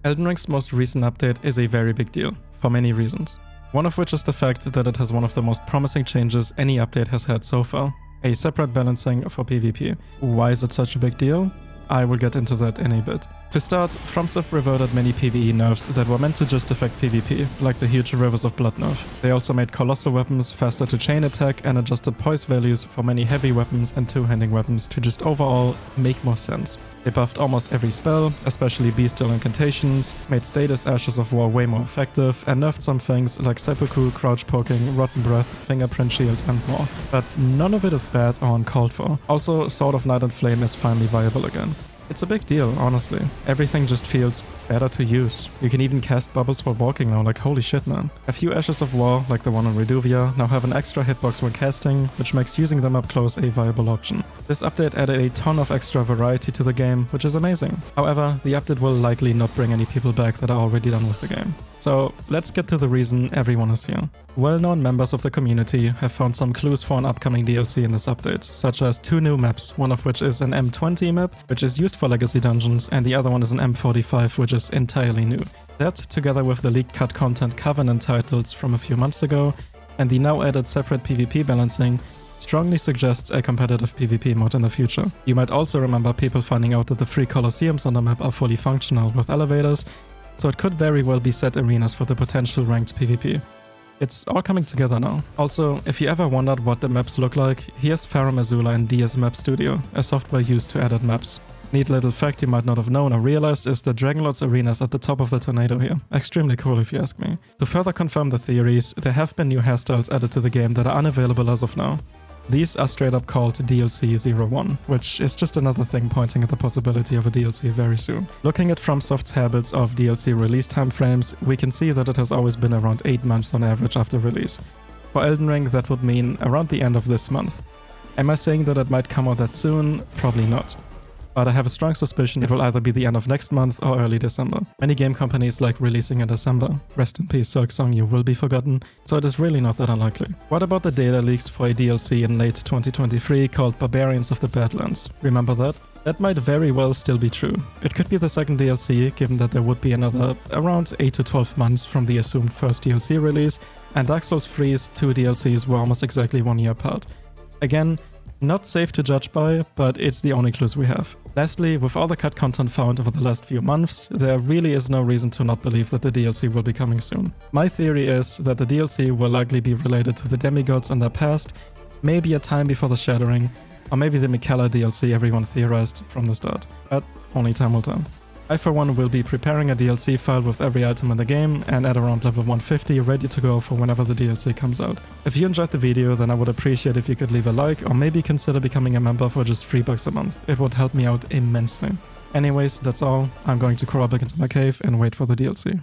Elden Ring's most recent update is a very big deal, for many reasons. One of which is the fact that it has one of the most promising changes any update has had so far, a separate balancing for PvP. Why is it such a big deal? I will get into that in a bit. To start, FromSoft reverted many PvE nerfs that were meant to just affect PvP, like the huge Rivers of Blood nerf. They also made colossal weapons faster to chain attack and adjusted poise values for many heavy weapons and two-handing weapons to just overall make more sense. They buffed almost every spell, especially bestial incantations, made status Ashes of War way more effective, and nerfed some things like seppuku, crouch poking, rotten breath, fingerprint shield, and more. But none of it is bad or uncalled for. Also, Sword of Night and Flame is finally viable again. It's a big deal, honestly. Everything just feels better to use. You can even cast bubbles while walking now, like holy shit, man. A few Ashes of War, like the one on Reduvia, now have an extra hitbox when casting, which makes using them up close a viable option. This update added a ton of extra variety to the game, which is amazing. However, the update will likely not bring any people back that are already done with the game. So let's get to the reason everyone is here. Well-known members of the community have found some clues for an upcoming DLC in this update, such as two new maps, one of which is an M20 map, which is used for legacy dungeons, and the other one is an M45, which is entirely new. That, together with the leaked cut content Covenant titles from a few months ago, and the now added separate PvP balancing, strongly suggests a competitive PvP mode in the future. You might also remember people finding out that the free Colosseums on the map are fully functional with elevators, so it could very well be set arenas for the potential ranked PvP. It's all coming together now. Also, if you ever wondered what the maps look like, here's Farum Azula in DS Map Studio, a software used to edit maps. Neat little fact you might not have known or realized is that Dragonlord's arena is at the top of the tornado here. Extremely cool if you ask me. To further confirm the theories, there have been new hairstyles added to the game that are unavailable as of now. These are straight up called DLC 01, which is just another thing pointing at the possibility of a DLC very soon. Looking at FromSoft's habits of DLC release timeframes, we can see that it has always been around 8 months on average after release. For Elden Ring, that would mean around the end of this month. Am I saying that it might come out that soon? Probably not. But I have a strong suspicion it will either be the end of next month or early December. Many game companies like releasing in December. Rest in peace, Silksong, you will be forgotten, so it is really not that unlikely. What about the data leaks for a DLC in late 2023 called Barbarians of the Badlands? Remember that? That might very well still be true. It could be the second DLC, given that there would be another around 8 to 12 months from the assumed first DLC release, and Dark Souls 3's 2 DLCs were almost exactly 1 year apart. Again, not safe to judge by, but it's the only clues we have. Lastly, with all the cut content found over the last few months, there really is no reason to not believe that the DLC will be coming soon. My theory is that the DLC will likely be related to the demigods and their past, maybe a time before the Shattering, or maybe the Mikala DLC everyone theorized from the start, but only time will tell. I for one will be preparing a DLC file with every item in the game and at around level 150 ready to go for whenever the DLC comes out. If you enjoyed the video, then I would appreciate if you could leave a like or maybe consider becoming a member for just $3 a month. It would help me out immensely. Anyways, that's all. I'm going to crawl back into my cave and wait for the DLC.